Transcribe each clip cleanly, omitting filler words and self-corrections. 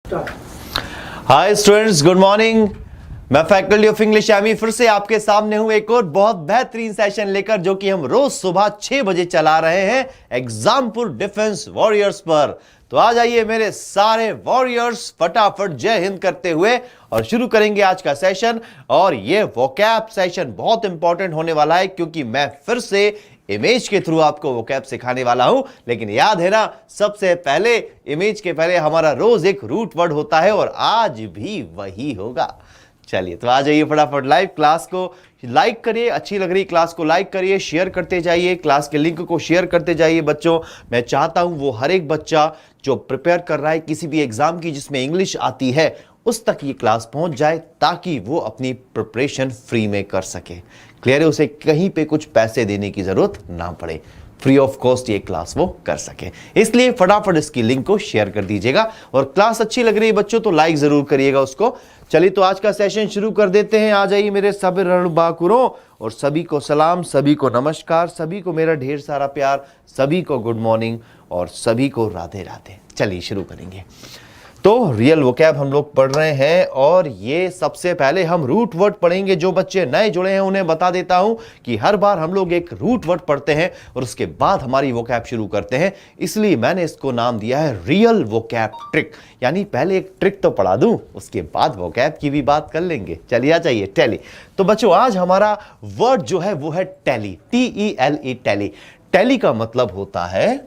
Hi students, good morning. मैं faculty of English यामी फिर से आपके सामने हूं एक और बहुत बेहतरीन सेशन लेकर, जो कि हम रोज सुबह 6 बजे चला रहे हैं एग्जामपुर डिफेंस वॉरियर्स पर। तो आ जाइए मेरे सारे वॉरियर्स, फटाफट जय हिंद करते हुए और शुरू करेंगे आज का सेशन। और ये वोकैब सेशन बहुत इंपॉर्टेंट होने वाला है, क्योंकि मैं फिर से इमेज के थ्रू आपको वोकैब सिखाने वाला हूं। लेकिन याद है ना, सबसे पहले इमेज के पहले हमारा रोज एक रूट वर्ड होता है, और आज भी वही होगा। चलिए तो आ जाइए फटाफट लाइव क्लास को लाइक करिए, अच्छी लग रही क्लास को लाइक करिए, शेयर करते जाइए, क्लास के लिंक को शेयर करते जाइए। बच्चों, मैं चाहता हूं वो हर एक बच्चा जो प्रिपेयर कर रहा है किसी भी एग्जाम की जिसमें इंग्लिश आती है, उस तक ये क्लास पहुंच जाए, ताकि वो अपनी प्रिपरेशन फ्री में कर सके। क्लियर है? उसे कहीं पे कुछ पैसे देने की जरूरत ना पड़े, फ्री ऑफ कॉस्ट ये क्लास वो कर सके। इसलिए फटाफट इसकी लिंक को शेयर कर दीजिएगा। और क्लास अच्छी लग रही है बच्चों तो लाइक जरूर करिएगा उसको। चलिए तो आज का सेशन शुरू कर देते हैं। आ जाइए मेरे सब रणबांकुरों, और सभी को सलाम, सभी को नमस्कार, सभी को मेरा ढेर सारा प्यार, सभी को गुड मॉर्निंग और सभी को राधे राधे। चलिए शुरू करेंगे। तो रियल वोकैब हम लोग पढ़ रहे हैं, और ये सबसे पहले हम रूट वर्ड पढ़ेंगे। जो बच्चे नए जुड़े हैं उन्हें बता देता हूं कि हर बार हम लोग एक रूट वर्ड पढ़ते हैं और उसके बाद हमारी वोकैब शुरू करते हैं। इसलिए मैंने इसको नाम दिया है रियल वोकैब ट्रिक। यानी पहले एक ट्रिक तो पढ़ा दूं, उसके बाद वोकैब की भी बात कर लेंगे। चलिए आ जाइए टैली। तो बच्चों, आज हमारा वर्ड जो है वो है टैली, TELE, टैली। टैली का मतलब होता है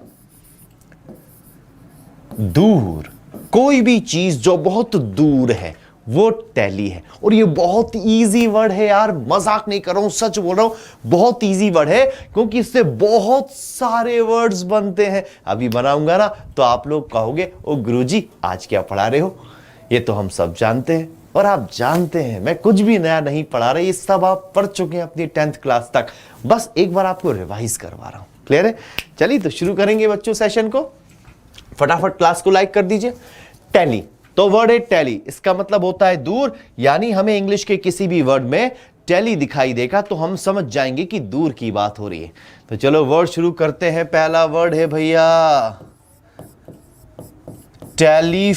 दूर। कोई भी चीज जो बहुत दूर है वो टैली है। और ये बहुत इजी वर्ड है यार, मजाक नहीं कर रहा हूं, सच बोल रहा हूं, बहुत इजी वर्ड है, क्योंकि इससे बहुत सारे वर्ड्स बनते हैं। अभी बनाऊंगा ना तो आप लोग कहोगे, ओ गुरुजी आज क्या पढ़ा रहे हो। ये तो हम सब जानते हैं, और आप जानते हैं मैं कुछ भी नया नहीं पढ़ा रहा, ये सब आप पढ़ चुके हैं अपनी 10th क्लास तक। बस एक बार आपको रिवाइज करवा रहा हूं। क्लियर है? चलिए तो शुरू करेंगे बच्चों सेशन को। फटाफट क्लास को लाइक कर दीजिए। टैली, तो वर्ड है टैली, इसका मतलब होता है दूर। यानी हमें इंग्लिश के किसी भी वर्ड में टैली दिखाई देगा तो हम समझ जाएंगे कि दूर की बात हो रही है। तो चलो वर्ड शुरू करते हैं। पहला वर्ड है भैया टेलीफोन।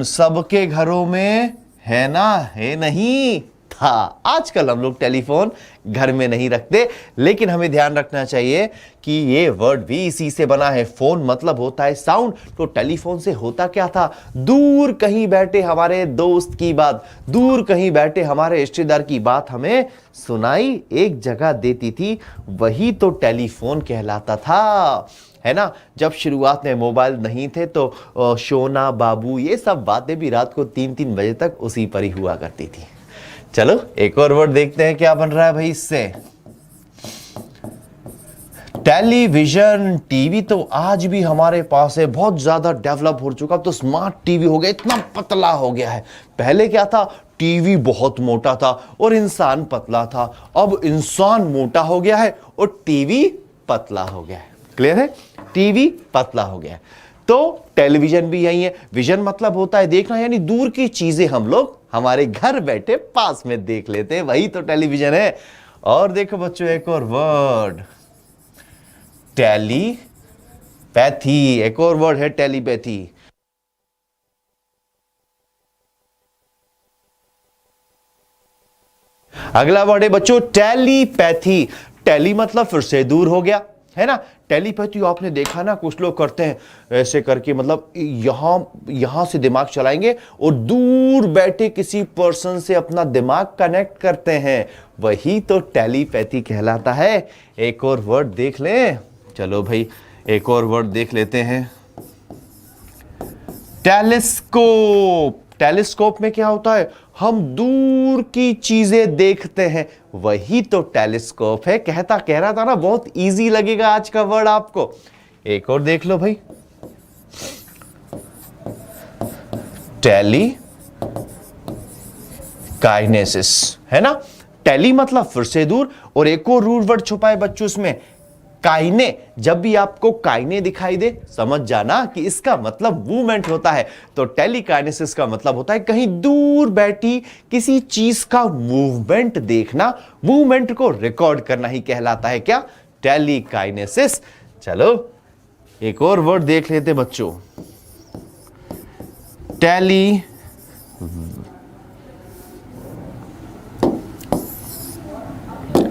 सबके घरों में है ना? है नहीं था। आजकल हम लोग टेलीफोन घर में नहीं रखते, लेकिन हमें ध्यान रखना चाहिए कि ये वर्ड भी इसी से बना है। फोन मतलब होता है साउंड, तो टेलीफोन से होता क्या था? दूर कहीं बैठे हमारे दोस्त की बात, दूर कहीं बैठे हमारे रिश्तेदार की बात हमें सुनाई एक जगह देती थी, वही तो टेलीफोन कहलाता था। है ना? जब शुरुआत में मोबाइल नहीं थे तो सोना बाबू ये सब बातें भी रात को 3-3 बजे तक उसी पर ही हुआ करती थी। चलो एक और वर्ड देखते हैं क्या बन रहा है भाई इससे। टेलीविजन। टीवी तो आज भी हमारे पास है, बहुत ज्यादा डेवलप हो चुका। तो स्मार्ट टीवी हो गया, इतना पतला हो गया है। पहले क्या था? टीवी बहुत मोटा था और इंसान पतला था। अब इंसान मोटा हो गया है और टीवी पतला हो गया है। क्लियर है? टीवी पतला हो गया है। तो टेलीविजन भी यही है। विजन मतलब होता है देखना, यानी दूर की चीजें हम लोग हमारे घर बैठे पास में देख लेते हैं, वही तो टेलीविजन है। और देखो बच्चों एक और वर्ड, टेलीपैथी। एक और वर्ड है टेलीपैथी। अगला वर्ड है बच्चों टेलीपैथी। टेली मतलब फिर से दूर हो गया, है ना? टेलीपैथी आपने देखा ना, कुछ लोग करते हैं ऐसे करके, मतलब यहां से दिमाग चलाएंगे और दूर बैठे किसी पर्सन से अपना दिमाग कनेक्ट करते हैं, वही तो टेलीपैथी कहलाता है। एक और वर्ड देख लें। चलो भाई एक और वर्ड देख लेते हैं, टेलीस्कोप। टेलीस्कोप में क्या होता है? हम दूर की चीजें देखते हैं, वही तो टेलीस्कोप है। कह रहा था ना, बहुत इजी लगेगा आज का वर्ड आपको। एक और देख लो भाई, टेली काइनेसिस, है ना? टेली मतलब फिर से दूर, और एक और रूट वर्ड छुपा है बच्चों इसमें, काइने। जब भी आपको काइने दिखाई दे समझ जाना कि इसका मतलब मूवमेंट होता है। तो टेलीकाइनेसिस का मतलब होता है कहीं दूर बैठी किसी चीज का मूवमेंट देखना, मूवमेंट को रिकॉर्ड करना ही कहलाता है क्या? टेलीकाइनेसिस। चलो एक और वर्ड देख लेते बच्चों, टेली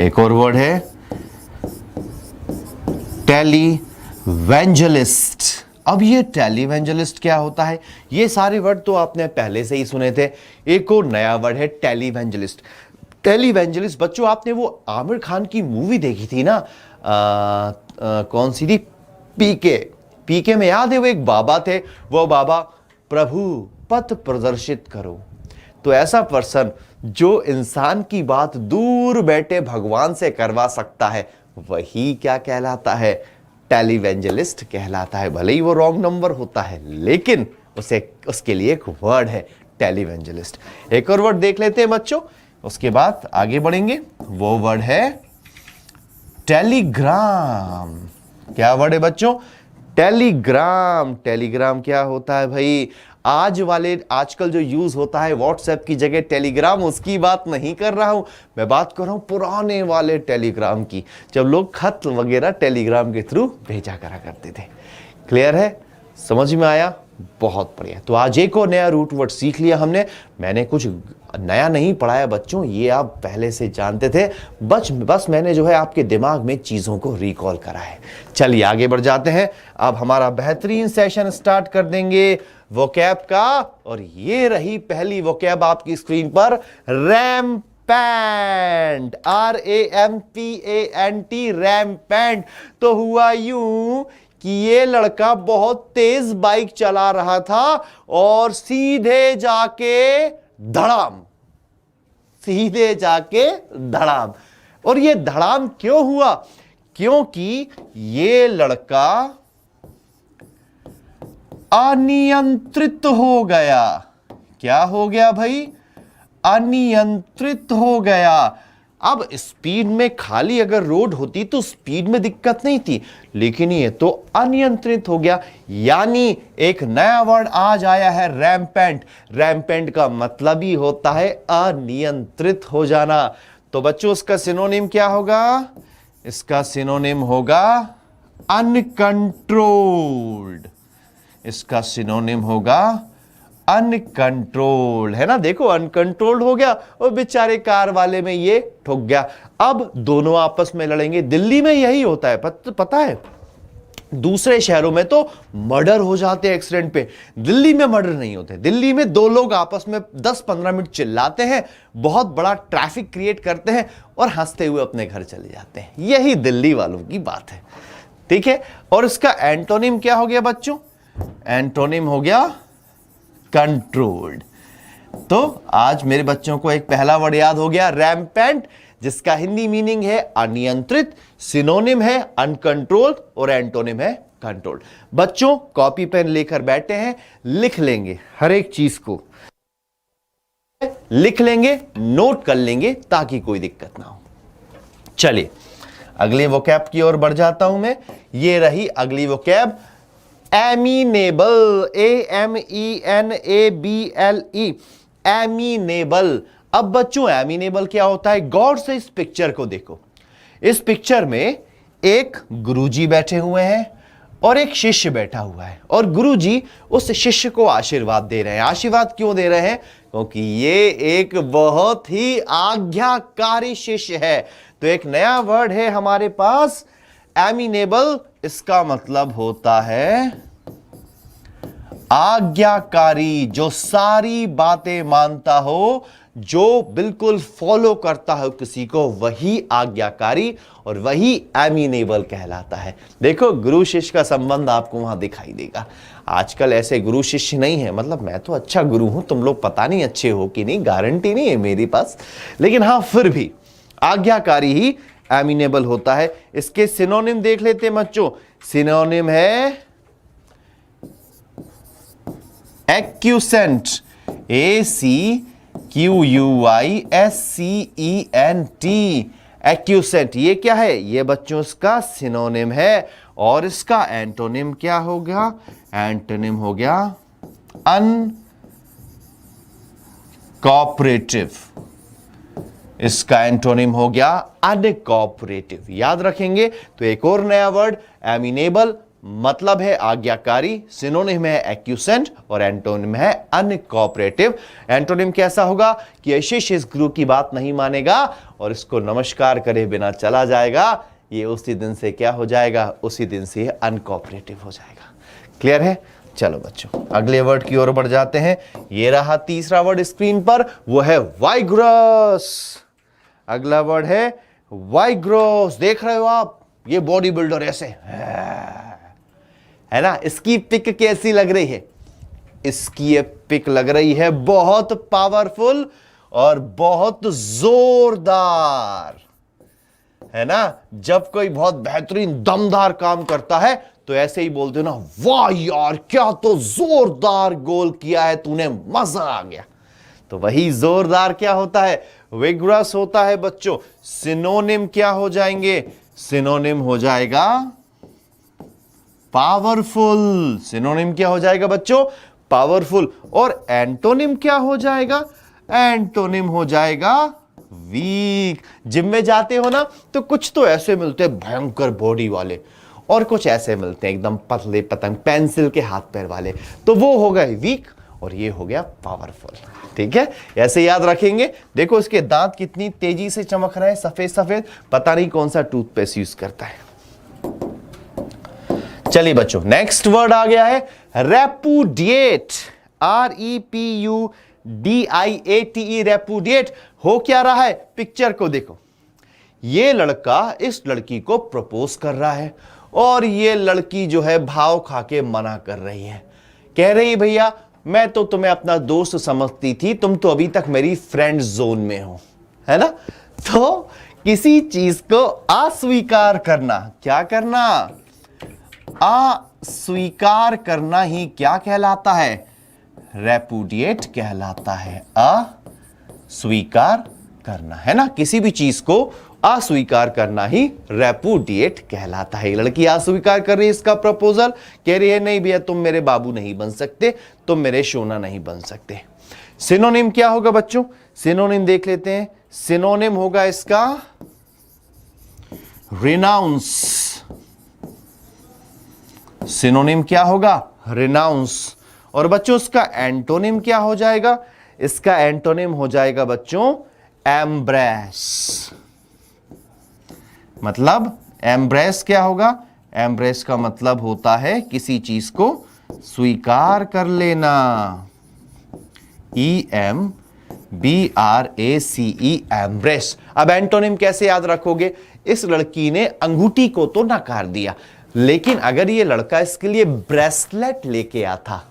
एक और वर्ड है टेलीवेंजलिस्ट। अब ये टेलीवेंजलिस्ट क्या होता है? ये सारे वर्ड तो आपने पहले से ही सुने थे। एक और नया वर्ड है टेलीवेंजलिस्ट। टेलीवेंजलिस्ट बच्चों, आपने वो आमिर खान की मूवी देखी थी ना, कौन सी थी? पीके। पीके में याद है वो एक बाबा थे, वो बाबा प्रभु पथ प्रदर्शित करो। तो ऐसा पर्सन जो इंसान की बात दूर बैठे भगवान से करवा सकता है, वही क्या कहलाता है? टेलीवेंजलिस्ट कहलाता है। भले ही वो रॉन्ग नंबर होता है, लेकिन उसके लिए एक वर्ड है टेलीवेंजलिस्ट। एक और वर्ड देख लेते हैं बच्चों, उसके बाद आगे बढ़ेंगे। वो वर्ड है टेलीग्राम। क्या वर्ड है बच्चों? टेलीग्राम। टेलीग्राम क्या होता है भाई? आजकल जो यूज होता है व्हाट्सएप की जगह टेलीग्राम, उसकी बात नहीं कर रहा हूं मैं। बात कर रहा हूं पुराने वाले टेलीग्राम की, जब लोग खत वगैरह टेलीग्राम के थ्रू भेजा करा करते थे। क्लियर है? समझ में आया? बहुत बढ़िया। तो आज एक और नया रूट वर्ड सीख लिया हमने। मैंने कुछ नया नहीं पढ़ाया बच्चों, ये आप पहले से जानते थे, बस मैंने जो है आपके दिमाग में चीजों को रिकॉल करा है। चलिए आगे बढ़ जाते हैं। अब हमारा बेहतरीन सेशन स्टार्ट कर देंगे वोकैब का, और ये रही पहली वोकैब आपकी स्क्रीन पर, रैम्पेंट। RAMPANT, rampant. तो हुआ यूं कि ये लड़का बहुत तेज बाइक चला रहा था और सीधे जाके धड़ाम। और ये धड़ाम क्यों हुआ? क्योंकि ये लड़का अनियंत्रित हो गया। क्या हो गया भाई? अनियंत्रित हो गया। अब स्पीड में खाली अगर रोड होती तो स्पीड में दिक्कत नहीं थी, लेकिन ये तो अनियंत्रित हो गया। यानी एक नया वर्ड आज आया है रैम्पेंट। रैम्पेंट का मतलब ही होता है अनियंत्रित हो जाना। तो बच्चों इसका सिनोनिम क्या होगा? इसका सिनोनिम होगा अनकंट्रोल्ड। इसका सिनोनिम होगा अनकंट्रोल्ड, है ना? देखो अनकंट्रोल्ड हो गया और बेचारे कार वाले में ये ठुक गया। अब दोनों आपस में लड़ेंगे। दिल्ली में यही होता है, पता है? दूसरे शहरों में तो मर्डर हो जाते हैं एक्सीडेंट पे, दिल्ली में मर्डर नहीं होते। दिल्ली में दो लोग आपस में 10-15 मिनट चिल्लाते हैं, बहुत बड़ा ट्रैफिक क्रिएट करते हैं और हंसते हुए अपने घर चले जाते हैं। यही दिल्ली वालों की बात है, ठीक है? और इसका एंटोनिम क्या हो गया बच्चों? एंटोनिम हो गया कंट्रोल्ड। तो आज मेरे बच्चों को एक पहला वर्ड याद हो गया, रैम्पेंट, जिसका हिंदी मीनिंग है अनियंत्रित, सिनोनिम है अनकंट्रोल्ड और एंटोनिम है कंट्रोल्ड। बच्चों कॉपी पेन लेकर बैठे हैं, लिख लेंगे, हर एक चीज को लिख लेंगे, नोट कर लेंगे ताकि कोई दिक्कत ना हो। चलिए अगले वोकैब की ओर बढ़ जाता हूं मैं। ये रही अगली वोकैब, एमिनेबल। AMENABLE, amenable. अब बच्चों एमिनेबल क्या होता है? गौर से इस पिक्चर को देखो। इस पिक्चर में एक गुरुजी बैठे हुए हैं और एक शिष्य बैठा हुआ है, और गुरुजी उस शिष्य को आशीर्वाद दे रहे हैं। आशीर्वाद क्यों दे रहे हैं? क्योंकि ये एक बहुत ही आज्ञाकारी शिष्य है। तो एक नया वर्ड है हमारे पास, एमिनेबल। इसका मतलब होता है आज्ञाकारी, जो सारी बातें मानता हो, जो बिल्कुल फॉलो करता हो किसी को, वही आज्ञाकारी और वही एमिनेबल कहलाता है। देखो गुरु शिष्य का संबंध आपको वहां दिखाई देगा। आजकल ऐसे गुरु शिष्य नहीं है, मतलब मैं तो अच्छा गुरु हूं, तुम लोग पता नहीं अच्छे हो कि नहीं, गारंटी नहीं है मेरे पास, लेकिन हां फिर भी आज्ञाकारी ही एमिनेबल होता है। इसके सिनोनिम देख लेते हैं बच्चों। सिनोनिम है एक्यूसेंट, ACQUISCENT, एक्यूसेंट। ये क्या है? ये बच्चों इसका सिनोनिम है। और इसका एंटोनिम क्या होगा? एंटोनिम हो गया अनकोऑपरेटिव। इसका एंटोनिम हो गया अनकोऑपरेटिव। याद रखेंगे तो एक और नया वर्ड, एमिनेबल, मतलब है आज्ञाकारी, सिनोनिम है एक्यूसेंट और एंटोनिम है अनकोऑपरेटिव। एंटोनिम कैसा होगा कि यशिश इस गुरु की बात नहीं मानेगा और इसको नमस्कार करे बिना चला जाएगा, ये उसी दिन से क्या हो जाएगा, उसी दिन से अनकोऑपरेटिव हो जाएगा। क्लियर है? चलो बच्चों अगले वर्ड की ओर बढ़ जाते हैं। ये रहा तीसरा वर्ड स्क्रीन पर, वो है वाइग्रस। अगला वर्ड है वाइग्रस। देख रहे हो आप, ये बॉडी बिल्डर ऐसे है ना। इसकी पिक कैसी लग रही है? इसकी ये पिक लग रही है बहुत पावरफुल और बहुत जोरदार, है ना। जब कोई बहुत बेहतरीन दमदार काम करता है तो ऐसे ही बोलते हो ना, वाह यार क्या तो जोरदार गोल किया है तूने, मजा आ गया। तो वही जोरदार क्या होता है? विग्रस होता है बच्चों। सिनोनिम क्या हो जाएंगे? सिनोनिम हो जाएगा पावरफुल। सिनोनिम क्या हो जाएगा बच्चों? पावरफुल। और एंटोनिम क्या हो जाएगा? एंटोनिम हो जाएगा वीक। जिम में जाते हो ना तो कुछ तो ऐसे मिलते हैं भयंकर बॉडी वाले और कुछ ऐसे मिलते हैं एकदम पतले पतंग पेंसिल के हाथ पैर वाले, तो वो हो गए वीक और ये हो गया पावरफुल। ठीक है, ऐसे याद रखेंगे। देखो इसके दांत कितनी तेजी से चमक रहे हैं, सफेद सफेद, पता नहीं कौन सा टूथपेस्ट यूज करता है। चलिए बच्चों नेक्स्ट वर्ड आ गया है रेपुडिएट। REPUDIATE repudiate. हो क्या रहा है? पिक्चर को देखो, ये लड़का इस लड़की को प्रपोज कर रहा है और ये लड़की जो है भाव खा के मना कर रही है, कह रही भैया मैं तो तुम्हें अपना दोस्त समझती थी, तुम तो अभी तक मेरी फ्रेंड जोन में हो, है ना। तो किसी चीज को अस्वीकार करना, क्या करना? अस्वीकार करना ही क्या कहलाता है? रेपुडिएट कहलाता है। अस्वीकार करना, है ना। किसी भी चीज को अस्वीकार करना ही रेपुडिएट कहलाता है। लड़की अस्वीकार कर रही है इसका प्रपोजल, कह रही है नहीं भैया तुम मेरे बाबू नहीं बन सकते, तुम मेरे सोना नहीं बन सकते। सिनोनिम क्या होगा बच्चों? सिनोनिम देख लेते हैं। सिनोनिम होगा इसका रिनाउंस। सिनोनिम क्या होगा? रिनाउंस। और बच्चों इसका एंटोनिम क्या हो जाएगा? इसका एंटोनिम हो जाएगा बच्चों एम्ब्रेस। मतलब एम्ब्रेस क्या होगा? एम्ब्रेस का मतलब होता है किसी चीज को स्वीकार कर लेना। EMBRACE embrace. अब एंटोनिम कैसे याद रखोगे? इस लड़की ने अंगूठी को तो नकार दिया, लेकिन अगर ये लड़का इसके लिए ब्रेसलेट लेके आता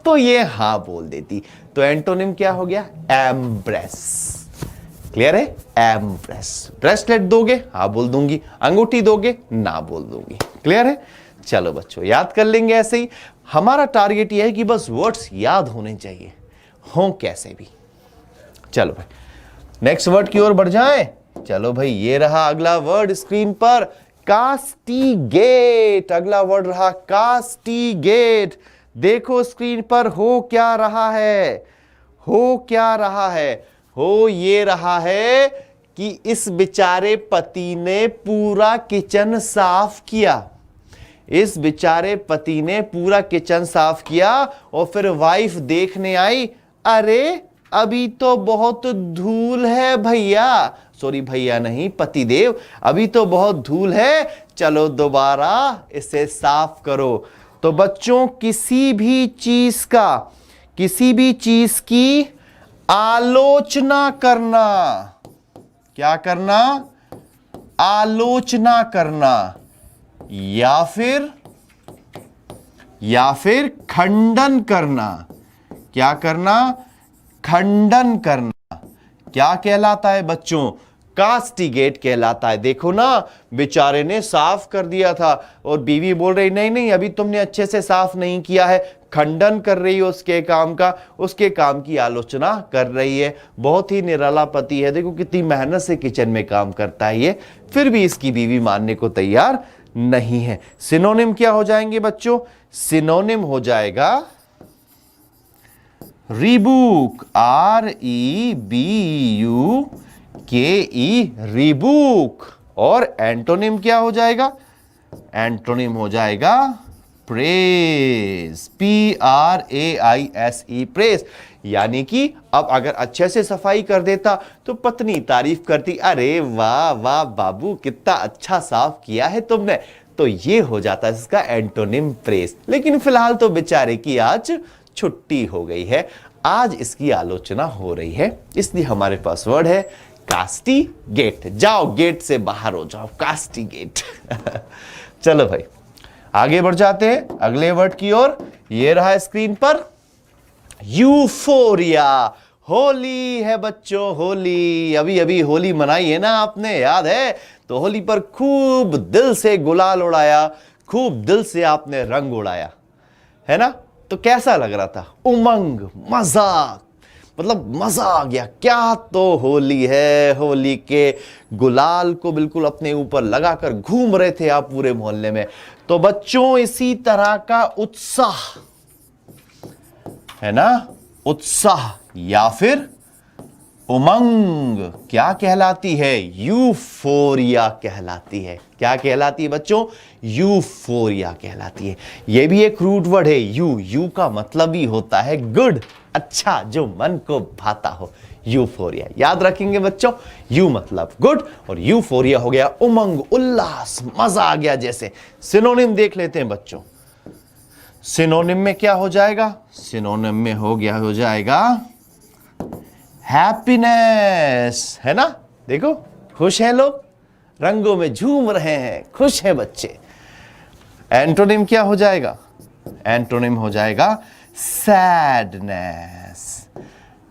तो ये हां बोल देती। तो एंटोनिम क्या हो गया? एम्ब्रेस। क्लियर है? एम्ब्रेस। ब्रेसलेट दोगे? हाँ बोल दूंगी। अंगूठी दोगे? ना बोल दूंगी। क्लियर है? चलो बच्चों याद कर लेंगे ऐसे ही। हमारा टारगेट यह है कि बस वर्ड्स याद होने चाहिए, हो कैसे भी। चलो भाई नेक्स्ट वर्ड की ओर बढ़ जाएं। चलो भाई ये रहा अगला वर्ड स्क्रीन पर, कास्टिगेट। अगला वर्ड रहा कास्टिगेट। देखो स्क्रीन पर हो क्या रहा है? हो क्या रहा है? हो ये रहा है कि इस बेचारे पति ने पूरा किचन साफ किया। इस बेचारे पति ने पूरा किचन साफ किया और फिर वाइफ देखने आई, अरे अभी तो बहुत धूल है भैया, सॉरी भैया नहीं पतिदेव, अभी तो बहुत धूल है, चलो दोबारा इसे साफ करो। तो बच्चों किसी भी चीज की आलोचना करना, क्या करना? आलोचना करना या फिर खंडन करना। क्या करना? खंडन करना। क्या कहलाता है बच्चों? कास्टिगेट कहलाता है। देखो ना बेचारे ने साफ कर दिया था और बीवी बोल रही नहीं नहीं अभी तुमने अच्छे से साफ नहीं किया है, खंडन कर रही है उसके काम का, उसके काम की आलोचना कर रही है। बहुत ही निराला पति है, देखो कितनी मेहनत से किचन में काम करता है ये, फिर भी इसकी बीवी मानने को तैयार नहीं है। सिनोनिम क्या हो जाएंगे बच्चों? सिनोनिम हो जाएगा रिबूक। REBUKE रिबूक। और एंटोनिम क्या हो जाएगा? एंटोनिम हो जाएगा प्रेज, PRAISE, प्रेज। यानी कि अब अगर अच्छे से सफाई कर देता तो पत्नी तारीफ करती, अरे वाह वाह बाबू, कितना अच्छा साफ किया है तुमने। तो ये हो जाता है इसका एंटोनिम प्रेज। लेकिन फिलहाल तो बेचारे की आज छुट्टी हो गई है, आज इसकी आलोचना हो रही है, इसलिए हमारे पास वर्ड है कास्टिगेट। जाओ गेट से बाहर हो जाओ, कास्टिगेट। चलो भाई आगे बढ़ जाते हैं अगले वर्ड की ओर। ये रहा स्क्रीन पर यूफोरिया। होली है बच्चों, होली। अभी अभी होली मनाई है ना आपने, याद है? तो होली पर खूब दिल से गुलाल उड़ाया, खूब दिल से आपने रंग उड़ाया, है ना? तो कैसा लग रहा था? उमंग, मजा, मतलब मजा आ गया। क्या तो होली है, होली के गुलाल को बिल्कुल अपने ऊपर लगाकर घूम रहे थे आप पूरे मोहल्ले में। तो बच्चों इसी तरह का उत्साह, है ना, उत्साह या फिर उमंग क्या कहलाती है? यूफोरिया कहलाती है। क्या कहलाती है बच्चों? यूफोरिया कहलाती है। यह भी एक रूट वर्ड है। यू का मतलब ही होता है गुड, अच्छा, जो मन को भाता हो। यूफोरिया याद रखेंगे बच्चों, यू मतलब गुड और यूफोरिया हो गया उमंग, उल्लास, मजा आ गया जैसे। सिनोनिम देख लेते हैं बच्चों। सिनोनिम में क्या हो जाएगा? सिनोनिम में हो जाएगा हैप्पीनेस, है ना? देखो खुश हैं लोग, रंगों में झूम रहे हैं, खुश हैं बच्चे। एंटोनिम क्या हो जाएगा? एंटोनिम हो जाएगा सैडनेस,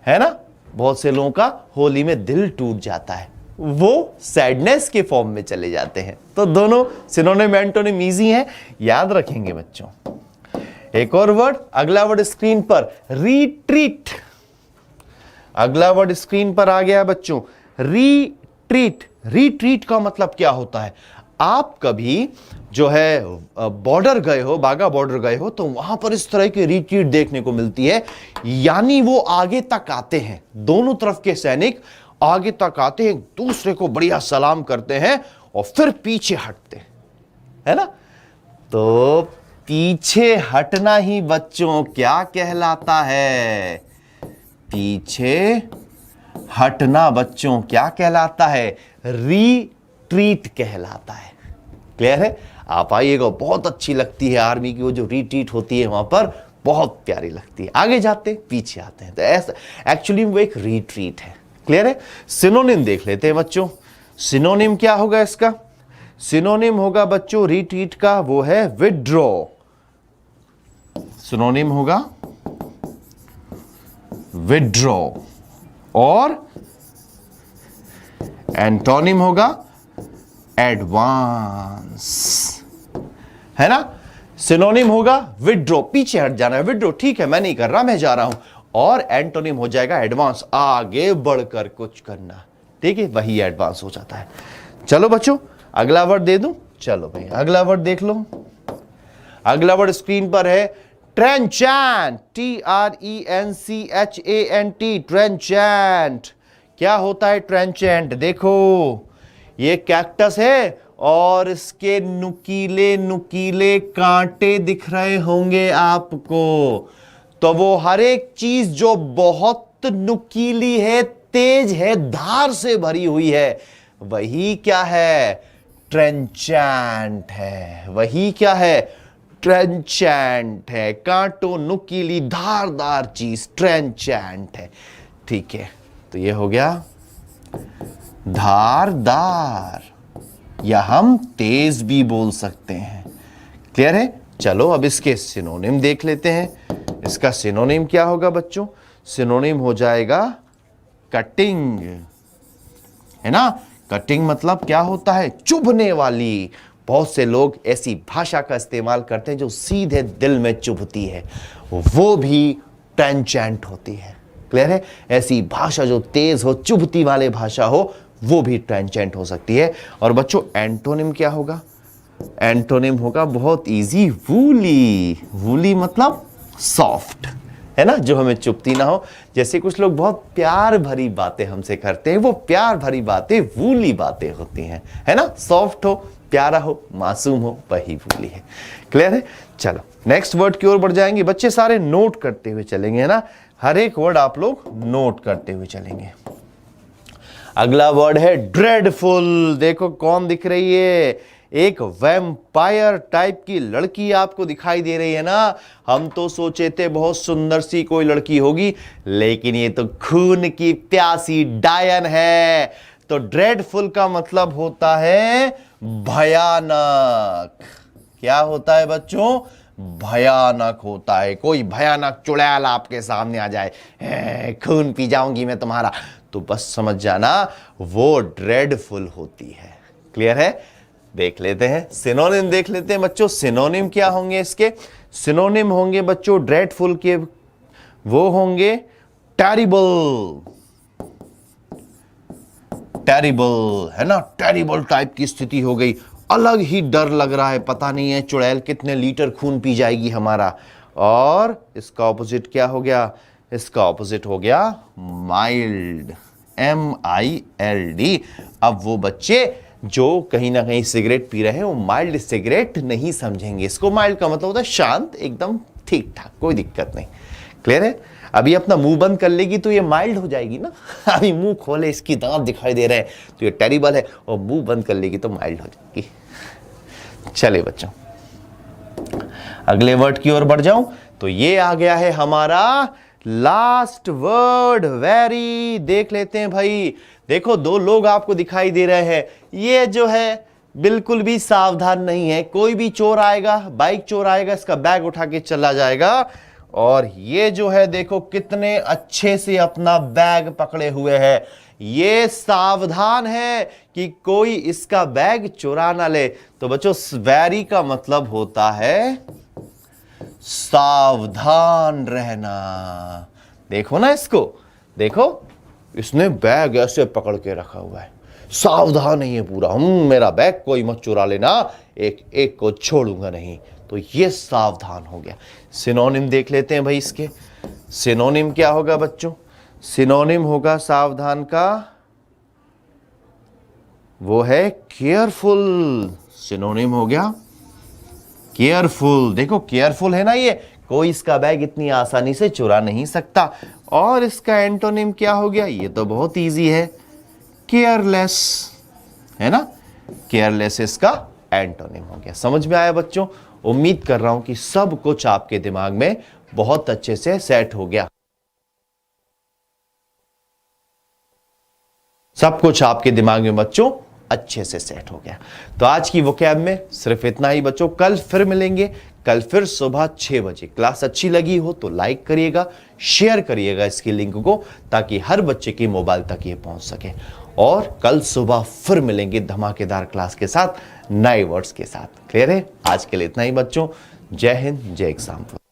है ना? बहुत से लोगों का होली में दिल टूट जाता है, वो सैडनेस के फॉर्म में चले जाते हैं। तो दोनों सिनोनिम एंटोनिम इजी हैं, याद रखेंगे बच्चों। एक और वर्ड, अगला वर्ड स्क्रीन पर रिट्रीट। अगला वर्ड स्क्रीन पर आ गया बच्चों, रिट्रीट। रिट्रीट का मतलब क्या होता है? आप कभी जो है बॉर्डर गए हो, बागा बॉर्डर गए हो, तो वहां पर इस तरह की रिट्रीट देखने को मिलती है। यानी वो आगे तक आते हैं, दोनों तरफ के सैनिक आगे तक आते हैं, दूसरे को बढ़िया सलाम करते हैं और फिर पीछे हटते हैं, है ना? तो पीछे हटना ही बच्चों क्या कहलाता है? पीछे हटना बच्चों क्या कहलाता है? रिट्रीट कहलाता है। क्लियर है? आप आइएगा, बहुत अच्छी लगती है आर्मी की वो जो रिट्रीट होती है, वहां पर बहुत प्यारी लगती है। आगे जाते पीछे आते हैं, तो ऐसा एक्चुअली वो एक रिट्रीट है। क्लियर है? सिनोनिम देख लेते हैं बच्चों। सिनोनिम क्या होगा इसका? सिनोनिम होगा बच्चों रिट्रीट का, वो है विड्रॉ। सिनोनिम होगा विड्रॉ और एंटोनिम होगा एडवांस, है ना? सिनोनिम होगा विड्रॉ, पीछे हट जाना है, विड्रॉ, ठीक है मैं नहीं कर रहा, मैं जा रहा हूं। और एंटोनिम हो जाएगा एडवांस, आगे बढ़कर कुछ करना। ठीक है, वही एडवांस हो जाता है। चलो बच्चों अगला वर्ड दे दूं? चलो भाई अगला वर्ड देख लो। अगला वर्ड स्क्रीन पर है ट्रेंचैंट, TRENCHANT, ट्रेंचैंट। क्या होता है ट्रेंचैंट? देखो ये कैक्टस है और इसके नुकीले नुकीले कांटे दिख रहे होंगे आपको। तो वो हर एक चीज जो बहुत नुकीली है, तेज है, धार से भरी हुई है, वही क्या है? ट्रेंचैंट है। वही क्या है? ट्रेंचैंट है। कांटों नुकीली धारदार चीज ट्रेंचैंट है। ठीक है, तो ये हो गया धारदार, या हम तेज भी बोल सकते हैं। क्लियर है? चलो अब इसके सिनोनिम देख लेते हैं। इसका सिनोनिम क्या होगा बच्चों? सिनोनिम हो जाएगा कटिंग, है ना? कटिंग मतलब क्या होता है? चुभने वाली। बहुत से लोग ऐसी भाषा का इस्तेमाल करते हैं जो सीधे दिल में चुभती है, वो भी ट्रेंचैंट होती है। क्लियर है? ऐसी भाषा जो तेज हो, चुभती वाले भाषा हो, वो भी ट्रेंचैंट हो सकती है। और बच्चों एंटोनिम क्या होगा? एंटोनिम होगा बहुत इजी, वूली। वूली मतलब सॉफ्ट, है ना? जो हमें चुभती ना हो। जैसे कुछ लोग बहुत प्यार भरी बातें हमसे करते हैं, वो प्यार भरी बातें वूली बातें होती हैं, है ना? सॉफ्ट हो, प्यारा हो, मासूम हो, वही बोली है। क्लियर है? चलो नेक्स्ट वर्ड की ओर बढ़ जाएंगे बच्चे, सारे नोट करते हुए चलेंगे, है ना, हर एक वर्ड आप लोग नोट करते हुए चलेंगे। अगला वर्ड है ड्रेडफुल। देखो कौन दिख रही है, एक वैम्पायर टाइप की लड़की आपको दिखाई दे रही है ना। हम तो सोचे थे बहुत सुंदर सी कोई लड़की होगी, लेकिन ये तो खून की प्यासी डायन है। तो ड्रेडफुल का मतलब होता है भयानक। क्या होता है बच्चों? भयानक होता है। कोई भयानक चुड़ैल आपके सामने आ जाए, खून पी जाऊंगी मैं तुम्हारा, तो बस समझ जाना वो ड्रेडफुल होती है। क्लियर है? देख लेते हैं सिनोनिम, देख लेते हैं बच्चों सिनोनिम क्या होंगे इसके। सिनोनिम होंगे बच्चों ड्रेडफुल के, वो होंगे टेरिबल। टेरिबल है ना, टेरिबल टाइप की स्थिति हो गई, अलग ही डर लग रहा है, पता नहीं है चुड़ैल कितने लीटर खून पी जाएगी हमारा। और इसका ऑपोजिट क्या हो गया? इसका ऑपोजिट हो गया माइल्ड, MILD। अब वो बच्चे जो कहीं ना कहीं सिगरेट पी रहे हैं वो माइल्ड सिगरेट नहीं समझेंगे इसको। माइल्ड का मतलब होता है शांत, एकदम ठीक ठाक, कोई दिक्कत नहीं। क्लियर है? अभी अपना मुंह बंद कर लेगी तो ये माइल्ड हो जाएगी ना। अभी मुंह खोले, इसकी दांत दिखाई दे रहे हैं तो ये टेरिबल है, और मुंह बंद कर लेगी तो माइल्ड हो जाएगी। चले बच्चों अगले वर्ड की ओर बढ़ जाऊं तो ये आ गया है हमारा लास्ट वर्ड, वेरी। देख लेते हैं भाई। देखो दो लोग आपको दिखाई दे रहे हैं, ये जो है बिल्कुल भी सावधान नहीं है। कोई भी चोर आएगा, बाइक चोर आएगा, इसका बैग उठा के चला जाएगा। और ये जो है देखो कितने अच्छे से अपना बैग पकड़े हुए है, ये सावधान है कि कोई इसका बैग चुरा ना ले। तो बच्चों वेरी का मतलब होता है सावधान रहना। देखो ना इसको, देखो इसने बैग ऐसे पकड़ के रखा हुआ है, सावधान है ये पूरा, मेरा बैग कोई मत चुरा लेना, एक एक को छोड़ूंगा नहीं। तो ये सावधान हो गया। सिनोनिम देख लेते हैं भाई इसके। सिनोनिम क्या होगा बच्चों? सिनोनिम होगा सावधान का, वो है केयरफुल। सिनोनिम हो गया केयरफुल। देखो केयरफुल है ना, ये कोई इसका बैग इतनी आसानी से चुरा नहीं सकता। और इसका एंटोनिम क्या हो गया? ये तो बहुत इजी है, केयरलेस, है ना। केयरलेस इसका एंटोनिम हो गया। समझ में आया बच्चों? उम्मीद कर रहा हूं कि सब कुछ आपके दिमाग में बहुत अच्छे से सेट हो गया। सब कुछ आपके दिमाग में बच्चों अच्छे से सेट हो गया। तो आज की वोकैब में सिर्फ इतना ही बच्चों। कल फिर मिलेंगे, कल फिर सुबह 6 बजे। क्लास अच्छी लगी हो तो लाइक करिएगा, शेयर करिएगा इसकी लिंक को, ताकि हर बच्चे के मोबाइल तक ये पहुंच सके। और कल सुबह फिर मिलेंगे धमाकेदार क्लास के साथ, नए वर्ड्स के साथ। क्लियर है? आज के लिए इतना ही बच्चों। जय हिंद, जय एग्जाम्पल।